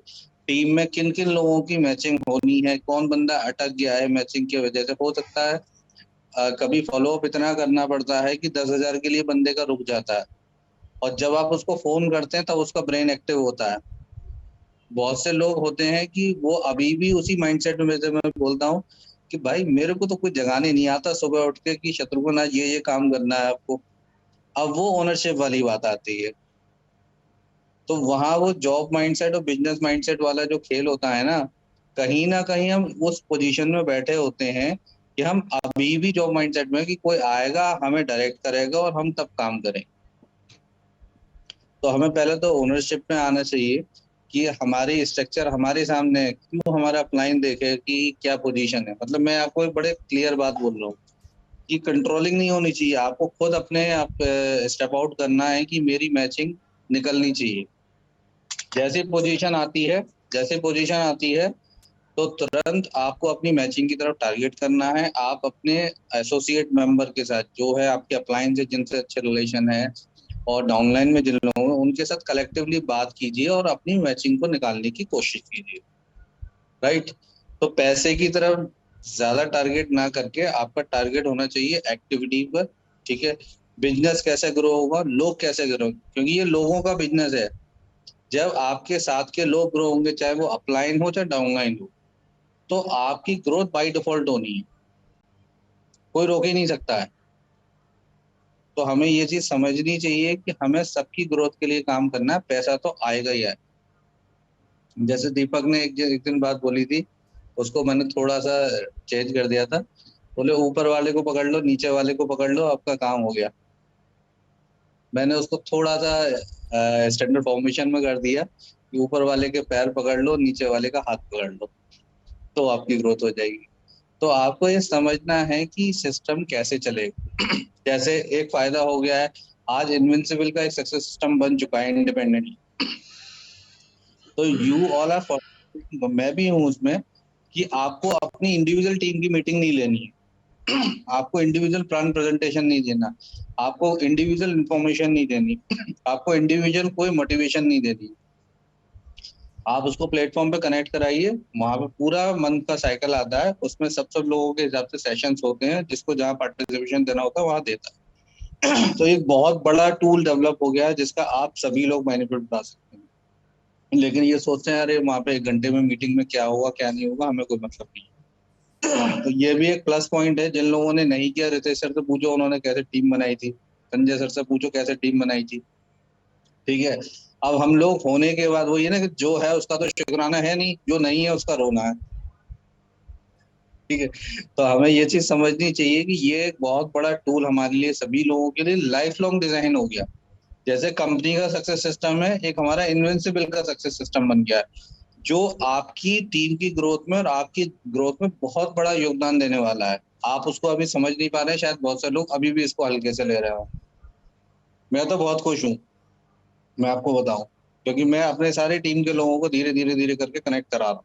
टीम में किन किन लोगों की मैचिंग होनी है, कौन बंदा अटक गया है मैचिंग की वजह से, हो सकता है कभी फॉलोअप इतना करना पड़ता है कि 10,000 के लिए बंदे का रुक जाता है, और जब आप उसको फोन करते हैं तब उसका ब्रेन एक्टिव होता है। बहुत से लोग होते हैं कि वो अभी भी उसी माइंडसेट में, जैसे मैं बोलता हूँ कि भाई मेरे को तो कुछ जगाने नहीं आता सुबह उठ के कि शत्रुघ्न आज ये काम करना है आपको। अब वो ओनरशिप वाली बात आती है, तो वहां वो जॉब माइंडसेट और बिजनेस माइंडसेट वाला जो खेल होता है ना कहीं हम उस पोजीशन में बैठे होते हैं कि हम अभी भी जॉब माइंडसेट में कि कोई आएगा हमें डायरेक्ट करेगा और हम तब काम करेंगे। तो हमें पहले तो ओनरशिप में आना चाहिए कि हमारी स्ट्रक्चर हमारे सामने है, क्यों हमारा क्लाइंट देखे कि क्या पोजीशन है। मतलब मैं आपको एक बड़े क्लियर बात बोल रहा हूँ कि कंट्रोलिंग नहीं होनी चाहिए, आपको खुद अपने आप स्टेप आउट करना है कि मेरी मैचिंग निकलनी चाहिए। जैसे पोजीशन आती है तो तुरंत आपको अपनी मैचिंग की तरफ टारगेट करना है। आप अपने एसोसिएट मेंबर के साथ जो है आपके अपलायंस से जिनसे अच्छे रिलेशन है और डाउनलाइन में जिन लोगों हैं उनके साथ कलेक्टिवली बात कीजिए और अपनी मैचिंग को निकालने की कोशिश कीजिए। राइट, तो पैसे की तरफ ज्यादा टारगेट ना करके आपका टारगेट होना चाहिए एक्टिविटी पर। ठीक है, बिजनेस कैसे ग्रो होगा, लोग कैसे ग्रो, क्योंकि ये लोगों का बिजनेस है। जब आपके साथ के लोग ग्रो होंगे, चाहे वो अपलाइन हो चाहे डाउनलाइन हो, तो आपकी ग्रोथ बाय डिफॉल्ट होनी है, कोई रोक ही नहीं सकता है। तो हमें ये चीज समझनी चाहिए कि हमें सबकी ग्रोथ के लिए काम करना है, पैसा तो आएगा ही आएगा। जैसे दीपक ने एक दिन बात बोली थी, उसको मैंने थोड़ा सा चेंज कर दिया था। बोले ऊपर वाले को पकड़ लो, नीचे वाले को पकड़ लो, आपका काम हो गया। मैंने उसको थोड़ा सा स्टैंडर्ड फॉर्मेशन में कर दिया कि ऊपर वाले के पैर पकड़ लो, नीचे वाले का हाथ पकड़ लो, तो आपकी ग्रोथ हो जाएगी। तो आपको ये समझना है कि सिस्टम कैसे चलेगा। जैसे एक फायदा हो गया है, आज इनविंसिबल का एक सक्सेस सिस्टम बन चुका है इंडिपेंडेंटली। तो यू ऑल आर, मैं भी हूँ उसमें, कि आपको अपनी इंडिविजुअल टीम की मीटिंग नहीं लेनी है, आपको इंडिविजुअल प्लान प्रेजेंटेशन नहीं देना, आपको इंडिविजुअल इंफॉर्मेशन नहीं देनी, आपको इंडिविजुअल कोई मोटिवेशन नहीं देनी। आप उसको प्लेटफॉर्म पे कनेक्ट कराइए, वहां पे पूरा मंथ का साइकिल आता है, उसमें सब लोगों के हिसाब से सेशंस होते हैं, जिसको जहाँ पार्टिसिपेशन देना होता है वहां देता है। तो एक बहुत बड़ा टूल डेवलप हो गया है जिसका आप सभी लोग बेनिफिट उठा सकते हैं। लेकिन ये सोचते हैं अरे वहां पे 1 घंटे में मीटिंग में क्या होगा क्या नहीं होगा, हमें कोई मतलब नहीं। तो ये भी एक प्लस पॉइंट है। जिन लोगों ने नहीं किया, रितेश सर से पूछो उन्होंने कैसे टीम बनाई थी, संजय सर से पूछो कैसे टीम बनाई थी। ठीक है, अब हम लोग होने के बाद वो ये ना कि जो है उसका तो शुक्राना है नहीं, जो नहीं है उसका रोना है। ठीक है, तो हमें ये चीज समझनी चाहिए कि ये एक बहुत बड़ा टूल हमारे लिए, सभी लोगों के लिए लाइफ लॉन्ग डिजाइन हो गया। जैसे कंपनी का सक्सेस सिस्टम है, एक हमारा इन्विंसिबल का सक्सेस सिस्टम बन गया है, जो आपकी टीम की ग्रोथ में और आपकी ग्रोथ में बहुत बड़ा योगदान देने वाला है। आप उसको अभी समझ नहीं पा रहे हैं, शायद बहुत से लोग अभी भी इसको हल्के से ले रहे हो। मैं तो बहुत खुश हूँ, मैं आपको बताऊं, क्योंकि मैं अपने सारे टीम के लोगों को धीरे धीरे धीरे करके कनेक्ट करा रहा हूँ।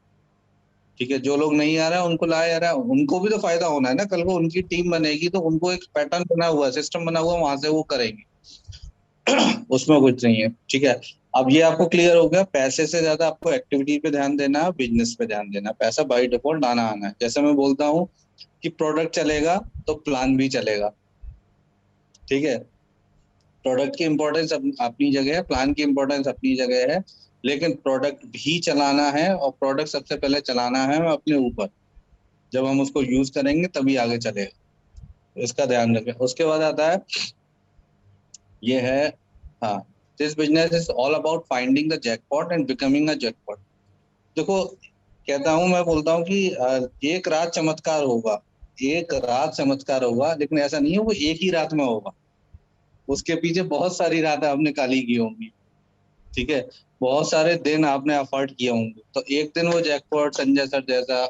ठीक है, जो लोग नहीं आ रहे हैं उनको लाया जा रहा है, उनको भी तो फायदा होना है ना। कल को उनकी टीम बनेगी तो उनको एक पैटर्न बना हुआ है, सिस्टम बना हुआ है, वहां से वो करेंगे। उसमें कुछ नहीं है। ठीक है, अब ये आपको क्लियर हो गया, पैसे से ज्यादा आपको एक्टिविटी पे ध्यान देना है, बिजनेस पे ध्यान देना है। पैसा बाय डिफॉल्ट आना आना है। जैसे मैं बोलता हूँ कि प्रोडक्ट चलेगा तो प्लान भी चलेगा। ठीक है, प्रोडक्ट की इम्पोर्टेंस अपनी जगह है, प्लान की इम्पोर्टेंस अपनी जगह है, लेकिन प्रोडक्ट भी चलाना है, और प्रोडक्ट सबसे पहले चलाना है अपने ऊपर। जब हम उसको यूज करेंगे तभी आगे चलेगा, इसका ध्यान रखें। उसके बाद आता है, ये है, हाँ, this business is all about finding the jackpot and becoming a jackpot. देखो, कहता हूँ, मैं बोलता हूँ कि एक रात चमत्कार होगा, एक रात चमत्कार होगा, लेकिन ऐसा नहीं है वो एक ही रात में होगा, उसके पीछे बहुत सारी रातें आपने काली की होंगी। ठीक है, बहुत सारे दिन आपने एफर्ट किए होंगे, तो एक दिन वो जैकपॉट संजय सर जैसा,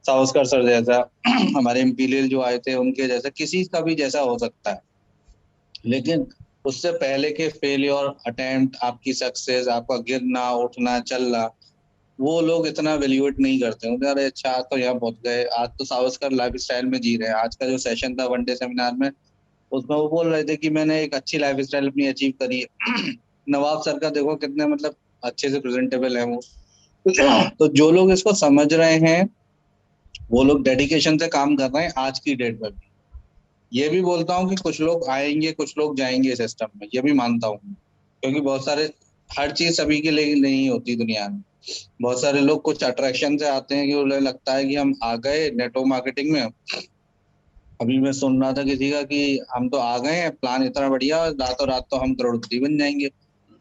सावस्कर सर जैसा, हमारे इम्पीरियल जो आए थे उनके जैसा, किसी का भी जैसा हो सकता है। लेकिन उससे पहले के फेलियर अटेम्प्ट, आपकी सक्सेस, आपका गिरना उठना चलना, वो लोग इतना वैल्यूएट नहीं करते हैं। अरे अच्छा, आज तो यहाँ पहुंच गए, आज तो सावस्कर लाइफ स्टाइल में जी रहे हैं। आज का जो सेशन था वन डे सेमिनार में, उसमें वो बोल रहे थे कि मैंने एक अच्छी लाइफ स्टाइल अपनी अचीव करी है। नवाब सर का देखो कितने मतलब अच्छे से प्रेजेंटेबल है वो। तो जो लोग इसको समझ रहे हैं, वो लोग डेडिकेशन से काम कर रहे हैं आज की डेट में भी। ये भी बोलता हूँ कि कुछ लोग आएंगे, कुछ लोग जाएंगे सिस्टम में, ये भी मानता हूँ, क्योंकि बहुत सारे, हर चीज सभी के लिए नहीं होती दुनिया में। बहुत सारे लोग कुछ अट्रैक्शन से आते हैं कि उन्हें लगता है कि हम आ गए नेटवर्क मार्केटिंग में। अभी मैं सुन रहा था किसी का कि हम तो आ गए हैं, प्लान इतना बढ़िया, रातों रात तो हम करोड़पति बन जाएंगे।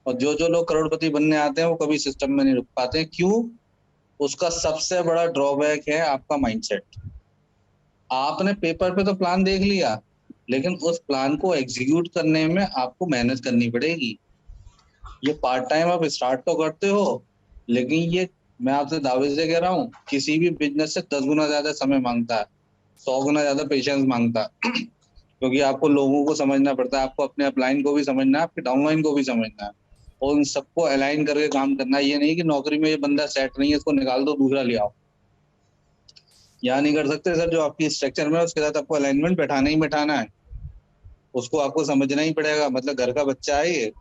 और जो जो लोग करोड़पति बनने आते हैं वो कभी सिस्टम में नहीं रुक पाते। क्यों? उसका सबसे बड़ा ड्रॉबैक है आपका माइंडसेट। आपने पेपर पे तो प्लान देख लिया, लेकिन उस प्लान को एग्जीक्यूट करने में आपको मेहनत करनी पड़ेगी। ये पार्ट टाइम आप स्टार्ट तो करते हो, लेकिन ये, मैं आपसे दावे से कह रहा हूँ, किसी भी बिजनेस से 10 गुना ज्यादा समय मांगता है, 100 गुना ज्यादा पेशेंस मांगता है। क्योंकि आपको लोगों को समझना पड़ता है, आपको अपने अपलाइन को भी समझना है, आपके डाउनलाइन को भी समझना है, और उन सबको अलाइन करके काम करना है। ये नहीं कि नौकरी में ये बंदा सेट नहीं है, इसको निकाल दो, दूसरा ले आओ। यहाँ नहीं कर सकते सर, जो आपकी स्ट्रक्चर में है उसके साथ आपको अलाइनमेंट बैठाना ही बैठाना है। उसको आपको समझना ही पड़ेगा। मतलब घर का बच्चा है ये,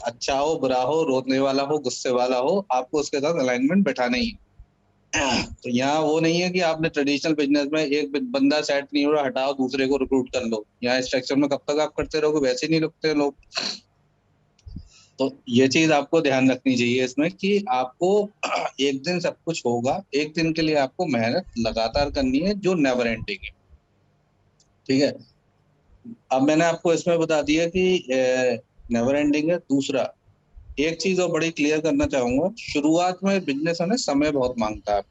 अच्छा हो बुरा हो, रोने वाला हो गुस्से वाला हो, आपको उसके साथ अलाइनमेंट बैठाना ही है। तो यहाँ वो नहीं है कि आपने ट्रेडिशनल बिजनेस में एक बंदा सेट नहीं हो रहा, हटाओ, दूसरे को रिक्रूट कर लो। यहाँ स्ट्रक्चर में कब तक आप करते रहोगे, वैसे नहीं रुकते लोग। तो ये चीज आपको ध्यान रखनी चाहिए इसमें कि आपको एक दिन सब कुछ होगा, एक दिन के लिए आपको मेहनत लगातार करनी है, जो नेवर एंडिंग है। ठीक है, अब मैंने आपको इसमें बता दिया कि नेवर एंडिंग है। दूसरा, एक चीज और बड़ी क्लियर करना चाहूंगा, शुरुआत में बिजनेस है ना, समय बहुत मांगता है।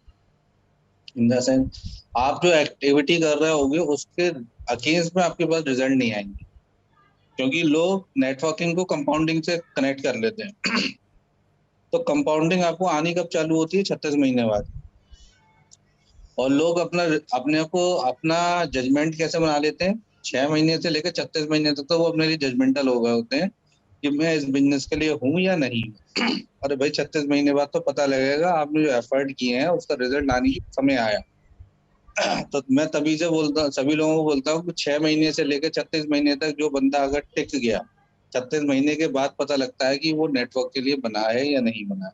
इन द सेंस, आप जो एक्टिविटी कर रहे होगे उसके अगेंस्ट में आपके पास रिजल्ट नहीं आएंगे, क्योंकि लोग नेटवर्किंग को कंपाउंडिंग से कनेक्ट कर लेते हैं। तो कंपाउंडिंग आपको आनी कब चालू होती है? 36 महीने बाद। और लोग अपने को अपना जजमेंट कैसे बना लेते हैं? 6 महीने से लेकर 36 महीने तक तो वो अपने लिए जजमेंटल हो गए होते हैं कि मैं इस बिजनेस के लिए हूं या नहीं। अरे भाई, 36 महीने बाद तो पता लगेगा आपने जो एफर्ट किए हैं उसका रिजल्ट आने की समय आया। तो मैं तभी से बोलता, सभी लोगों को बोलता हूँ कि 6 महीने से लेकर 36 महीने तक जो बंदा अगर टिक गया, 36 महीने के बाद पता लगता है कि वो नेटवर्क के लिए बना है या नहीं बना है।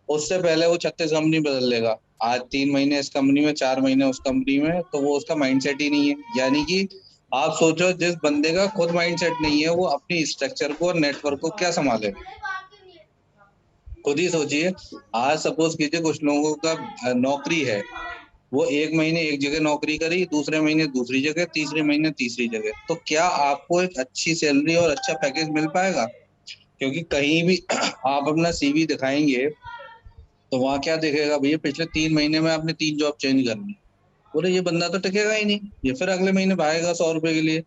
उससे पहले वो 36 कंपनी बदल लेगा। आज 3 महीने इस कंपनी में, 4 महीने उस कंपनी में, तो वो उसका माइंडसेट ही नहीं है। यानी कि आप सोचो, जिस बंदे का खुद माइंडसेट नहीं है वो अपनी स्ट्रक्चर को और नेटवर्क को क्या संभाले? खुद ही सोचिए। आज सपोज कीजिए कुछ लोगों का नौकरी है, वो 1 महीने एक जगह नौकरी करी, दूसरे महीने दूसरी जगह, तीसरे महीने तीसरी जगह, तो क्या आपको एक अच्छी सैलरी और अच्छा पैकेज मिल पाएगा? क्योंकि कहीं भी आप अपना सीवी दिखाएंगे तो वहां क्या दिखेगा, भैया पिछले 3 महीने में आपने 3 जॉब चेंज कर ली। बोले ये बंदा तो टिकेगा ही नहीं, ये फिर अगले महीने भागेगा 100 रुपए के लिए।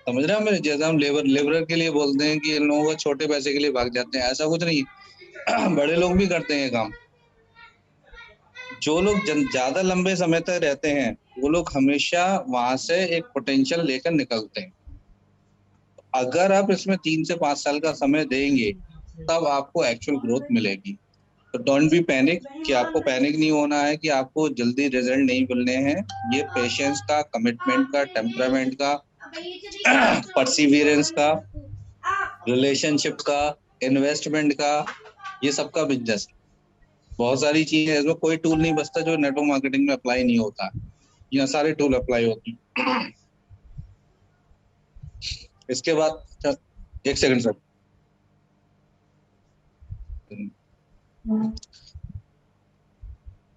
समझ रहे हो मेरे? जैसे हम लेबरर के लिए बोलते हैं कि इन लोगों को छोटे पैसे के लिए भाग जाते हैं, ऐसा कुछ नहीं है। बड़े लोग भी करते हैं काम। जो लोग ज्यादा लंबे समय तक रहते हैं वो लोग हमेशा वहां से एक पोटेंशियल लेकर निकलते हैं। अगर आप इसमें 3 से 5 साल का समय देंगे तब आपको एक्चुअल ग्रोथ मिलेगी। तो डोंट बी पैनिक, कि आपको पैनिक नहीं होना है कि आपको जल्दी रिजल्ट नहीं मिलने हैं। ये पेशेंस का, कमिटमेंट का, टेम्परामेंट का, परसिवियरेंस का, रिलेशनशिप का, इन्वेस्टमेंट का, ये सबका बिजनेस है। बहुत सारी चीजें हैं, इसमें कोई टूल नहीं बचता जो नेटवर्क मार्केटिंग में अप्लाई नहीं होता, यहाँ सारे टूल अप्लाई होते हैं। इसके बाद एक सेकंड सर,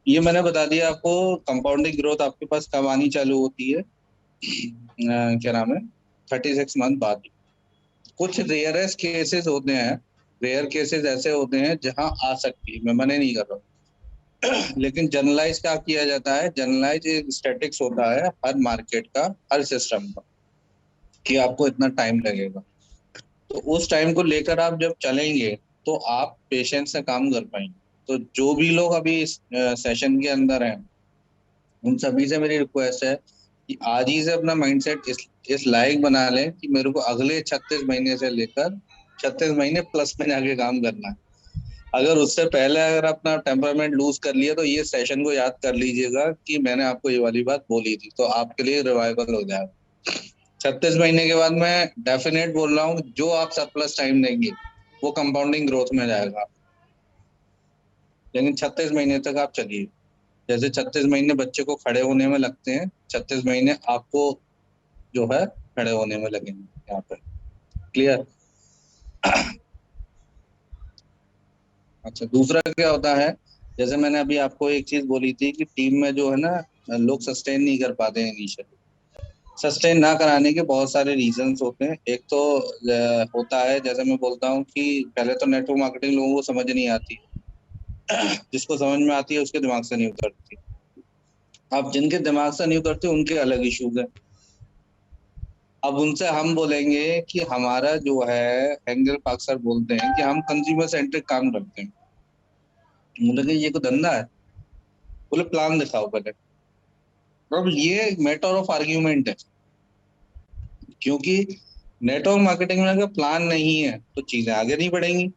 ये मैंने बता दिया आपको। कंपाउंडिंग ग्रोथ आपके पास कब आनी चालू होती है, क्या नाम है, 36 मंथ बाद। कुछ रेयरेस्ट केसेस होते हैं, रेयर केसेस ऐसे होते हैं जहां आ सकती है, मैं मना नहीं कर रहा हूँ। लेकिन जनरलाइज क्या किया जाता है, जनरलाइज एक स्टैटिक्स होता है हर मार्केट का, हर सिस्टम का, कि आपको इतना टाइम लगेगा। तो उस टाइम को लेकर आप जब चलेंगे तो आप पेशेंस से काम कर पाएंगे। तो जो भी लोग अभी इस सेशन के अंदर हैं, उन सभी से मेरी रिक्वेस्ट है कि आज ही से अपना माइंडसेट इस लायक बना लें कि मेरे को अगले 36 महीने से लेकर 36 महीने प्लस में जाके काम करना है। अगर उससे पहले अगर अपना टेम्परामेंट लूज कर लिया तो ये सेशन को याद कर लीजिएगा कि मैंने आपको ये वाली बात बोली थी, तो आपके लिए रिवाइवल हो जाएगा। 36 महीने के बाद मैं डेफिनेट बोल रहा हूँ, जो आप सरप्लस टाइम देंगे वो कंपाउंडिंग ग्रोथ में जाएगा। लेकिन 36 महीने तक आप चलिए, जैसे 36 महीने बच्चे को खड़े होने में लगते हैं, 36 महीने आपको जो है खड़े होने में लगेंगे यहाँ पे। क्लियर? अच्छा, दूसरा क्या होता है, जैसे मैंने अभी आपको एक चीज बोली थी कि टीम में जो है ना, लोग सस्टेन नहीं कर पाते हैं इनिशियली। सस्टेन ना कराने के बहुत सारे रीजंस होते हैं। एक तो होता है, जैसे मैं बोलता हूँ कि पहले तो नेटवर्क मार्केटिंग लोगों को समझ नहीं आती, जिसको समझ में आती है उसके दिमाग से नहीं उतरती। अब जिनके दिमाग से नहीं उतरते उनके अलग इश्यूज है। अब उनसे हम बोलेंगे कि हमारा जो है, एंगल पार्क सर बोलते हैं कि हम कंज्यूमर सेंट्रिक काम करते हैं। बोले ये को धंधा है, बोले प्लान दिखाओ पहले। अब ये मैटर ऑफ आर्ग्यूमेंट है, क्योंकि नेटवर्क मार्केटिंग में अगर प्लान नहीं है तो चीजें आगे नहीं बढ़ेंगी।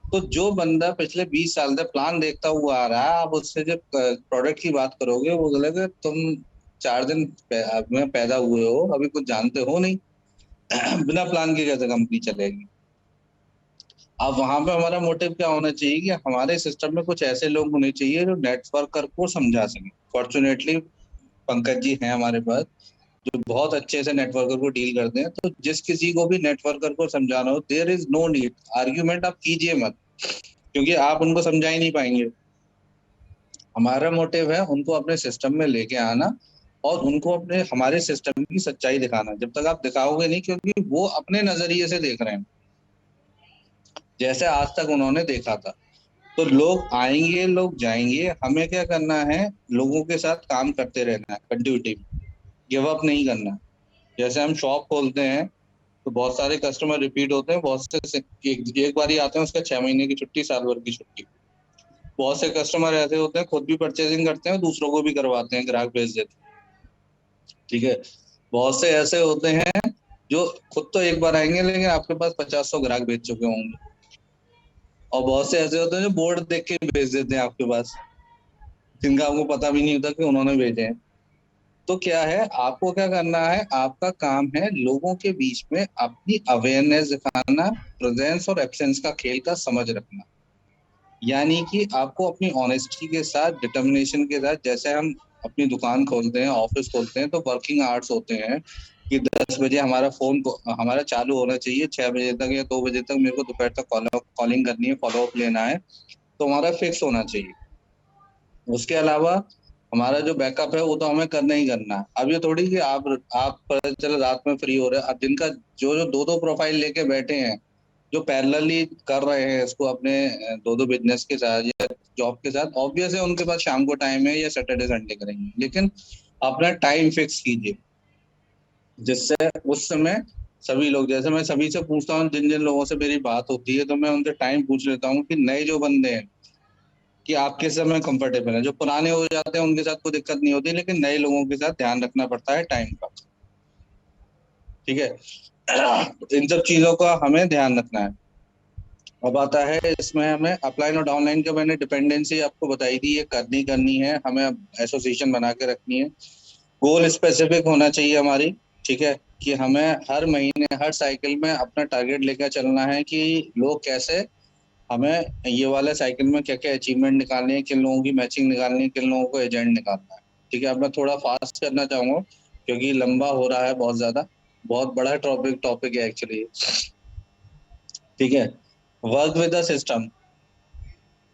तो जो बंदा पिछले 20 साल से प्लान देखता हुआ आ रहा है, आप उससे जब प्रोडक्ट की बात करोगे वो बोलेगा तुम 4 दिन में पैदा हुए हो, अभी कुछ जानते हो नहीं। बिना प्लान के कैसे कंपनी चलेगी। अब वहां पे हमारा मोटिव क्या होना चाहिए कि हमारे सिस्टम में कुछ ऐसे लोग होने चाहिए जो नेटवर्कर को समझा सके। फॉर्चुनेटली पंकज जी हैं हमारे पास, जो बहुत अच्छे से नेटवर्कर को डील करते हैं। तो जिस किसी को भी नेटवर्कर को समझाना हो, there is no need, argument आप कीजिए मत, क्योंकि आप उनको समझा ही नहीं पाएंगे। हमारा मोटिव है उनको अपने सिस्टम में लेके आना और उनको अपने हमारे सिस्टम की सच्चाई दिखाना। जब तक आप दिखाओगे नहीं, क्योंकि वो अपने नजरिए से देख रहे हैं जैसे आज तक उन्होंने देखा था। तो लोग आएंगे, लोग जाएंगे, हमें क्या करना है, लोगों के साथ काम करते रहना है, कंटिन्यूटी, गिव अप नहीं करना। जैसे हम शॉप खोलते हैं तो बहुत सारे कस्टमर रिपीट होते हैं, बहुत से एक बार ही आते हैं, उसका 6 महीने की छुट्टी, साल भर की छुट्टी। बहुत से कस्टमर ऐसे होते हैं खुद भी परचेजिंग करते हैं, दूसरों को भी करवाते हैं, ग्राहक भेज देते हैं। ठीक है। बहुत से ऐसे होते हैं जो खुद तो एक बार आएंगे लेकिन आपके पास 50-100 ग्राहक भेज चुके होंगे। और बहुत से ऐसे होते हैं जो बोर्ड देख के भेज देते हैं आपके पास, जिनका आपको पता भी नहीं होता कि उन्होंने भेजे हैं। तो क्या है, आपको क्या करना है, आपका काम है लोगों के बीच में अपनी अवेयरनेस दिखाना, प्रेजेंस और एब्सेंस का खेल का समझ रखना। यानी कि आपको अपनी ऑनेस्टी के साथ, डिटर्मिनेशन के साथ, जैसे हम अपनी दुकान खोलते हैं, ऑफिस खोलते हैं, तो वर्किंग आवर्स होते हैं कि 10 बजे हमारा फोन हमारा चालू होना चाहिए, 6 बजे तक या 2 बजे तक मेरे को दोपहर तक कॉलिंग करनी है, फॉलोअप लेना है, तो हमारा फिक्स होना चाहिए। उसके अलावा हमारा जो बैकअप है वो तो हमें करना ही करना है। अब ये थोड़ी कि आप पता चले रात में फ्री हो रहे हैं। अब जिनका जो जो दो दो प्रोफाइल लेके बैठे हैं, जो पैरेलली कर रहे हैं इसको अपने दो दो बिजनेस के साथ या जॉब के साथ, ऑब्वियस है उनके पास शाम को टाइम है या सैटरडे संडे करेंगे। लेकिन अपना टाइम फिक्स कीजिए, जिससे उस समय सभी लोग, जैसे मैं सभी से पूछता हूँ, जिन जिन लोगों से मेरी बात होती है तो मैं उनसे टाइम पूछ लेता हूँ कि नए जो बंदे हैं कि आपके समय कंफर्टेबल है। जो पुराने हो जाते हैं उनके साथ कोई दिक्कत नहीं होती, लेकिन नए लोगों के साथ ध्यान रखना पड़ता है टाइम का। ठीक है। इन सब चीजों का हमें ध्यान रखना है। अब आता है इसमें हमें अपलाइन और डाउनलाइन का, मैंने डिपेंडेंसी आपको बताई थी, ये करनी है हमें, एसोसिएशन बना के रखनी है। गोल स्पेसिफिक होना चाहिए हमारी। ठीक है, कि हमें हर महीने, हर साइकिल में अपना टारगेट लेकर चलना है कि लोग कैसे हमें ये वाले साइकिल में क्या क्या अचीवमेंट निकालनी है, किन लोगों की मैचिंग निकालनी है, किन लोगों को एजेंट निकालना है। ठीक है, अब मैं थोड़ा फास्ट करना चाहूंगा क्योंकि लंबा हो रहा है बहुत ज्यादा, बहुत बड़ा टॉपिक है एक्चुअली। ठीक है, वर्क विद द सिस्टम।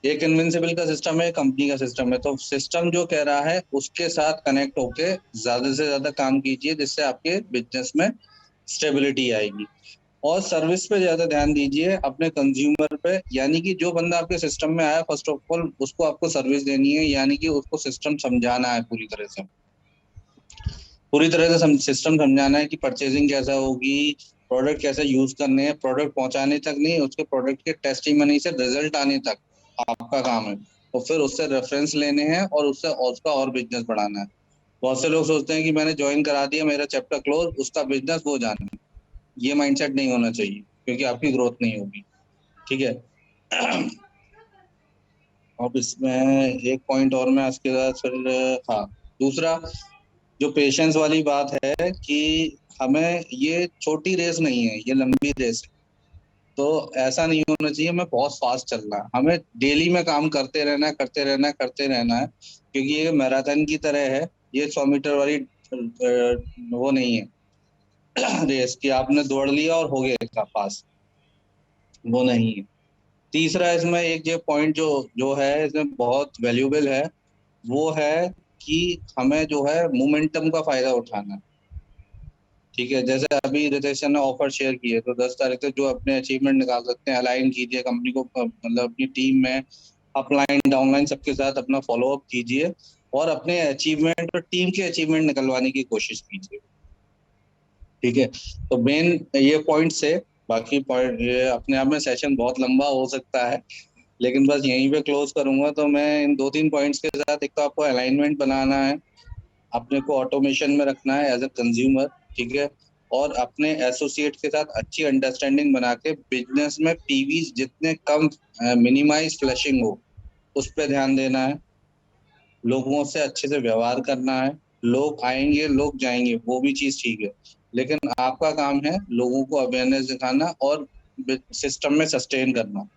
एक इनविंसिबल का सिस्टम है, कंपनी का सिस्टम है, तो सिस्टम जो कह रहा है उसके साथ कनेक्ट होके ज्यादा से ज्यादा काम कीजिए जिससे आपके बिजनेस में स्टेबिलिटी आएगी। और सर्विस पे ज्यादा ध्यान दीजिए, अपने कंज्यूमर पे, यानी कि जो बंदा आपके सिस्टम में आया फर्स्ट ऑफ ऑल उसको आपको सर्विस देनी है, यानी कि उसको सिस्टम समझाना है पूरी तरह से सिस्टम समझाना है कि परचेजिंग कैसा होगी, प्रोडक्ट कैसे यूज करने हैं, प्रोडक्ट पहुंचाने तक नहीं, उसके प्रोडक्ट के टेस्टिमनी से रिजल्ट आने तक आपका काम है। तो फिर उससे रेफरेंस लेने हैं और उससे उसका और बिजनेस बढ़ाना है। बहुत से लोग सोचते हैं कि मैंने ज्वाइन करा दिया, मेरा चैप्टर क्लोज, उसका बिजनेस वो जाने। ये माइंडसेट नहीं होना चाहिए क्योंकि आपकी ग्रोथ नहीं होगी। ठीक है। अब इसमें एक पॉइंट और मैं इसके साथ फिर, हाँ, दूसरा जो पेशेंस वाली बात है कि हमें, ये छोटी रेस नहीं है, ये लंबी रेस है। तो ऐसा नहीं होना चाहिए मैं बहुत फास्ट चल रहा है, हमें डेली में काम करते रहना है, करते रहना है, करते रहना है, क्योंकि ये मैराथन की तरह है। ये 100 मीटर वाली वो नहीं है रेस कि आपने दौड़ लिया और हो गया पास, वो नहीं है। तीसरा इसमें एक जो पॉइंट जो है इसमें बहुत वैल्यूबल है, वो है कि हमें जो है मोमेंटम का फायदा उठाना है। ठीक है, जैसे अभी रितेश ने ऑफर शेयर किए तो 10 तारीख तक जो अपने अचीवमेंट निकाल सकते हैं, अलाइन कीजिए कंपनी को, मतलब अपनी टीम में अपलाइन डाउनलाइन सबके साथ अपना फॉलो अप कीजिए और अपने अचीवमेंट और टीम के अचीवमेंट निकलवाने की कोशिश कीजिए। ठीक है, तो मेन ये पॉइंट से, बाकी पॉइंट ये अपने आप में सेशन बहुत लंबा हो सकता है, लेकिन बस यहीं पे क्लोज करूंगा। तो मैं इन 2-3 पॉइंट्स के साथ, एक तो आपको अलाइनमेंट बनाना है, अपने को ऑटोमेशन में रखना है एज ए कंज्यूमर। ठीक है, और अपने एसोसिएट के साथ अच्छी अंडरस्टैंडिंग बना के बिजनेस में पीवी जितने कम, मिनिमाइज फ्लशिंग हो, उस पर ध्यान देना है। लोगों से अच्छे से व्यवहार करना है। लोग आएंगे लोग जाएंगे, वो भी चीज ठीक है, लेकिन आपका काम है लोगों को अवेयरनेस दिखाना और सिस्टम में सस्टेन करना।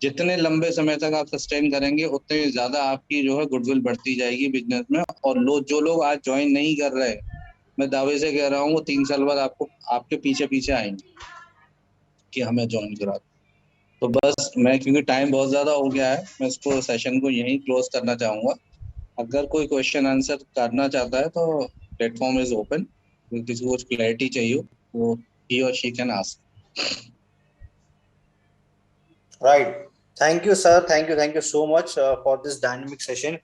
जितने लंबे समय तक आप सस्टेन करेंगे उतने ज्यादा आपकी जो है गुडविल बढ़ती जाएगी बिजनेस में। और जो लोग आज ज्वाइन नहीं कर रहे, मैं दावे से कह रहा हूँ वो 3 साल बाद आपको आपके पीछे पीछे आएंगे कि हमें ज्वाइन करा। तो बस मैं, क्योंकि टाइम बहुत ज्यादा हो गया है, मैं इसको सेशन को यहीं क्लोज करना चाहूंगा। अगर कोई क्वेश्चन आंसर करना चाहता है तो प्लेटफॉर्म इज ओपन। किसी को कुछ क्लैरिटी चाहिए हो वो ही और she can ask. Right. Thank you, sir. Thank you so much for this dynamic session.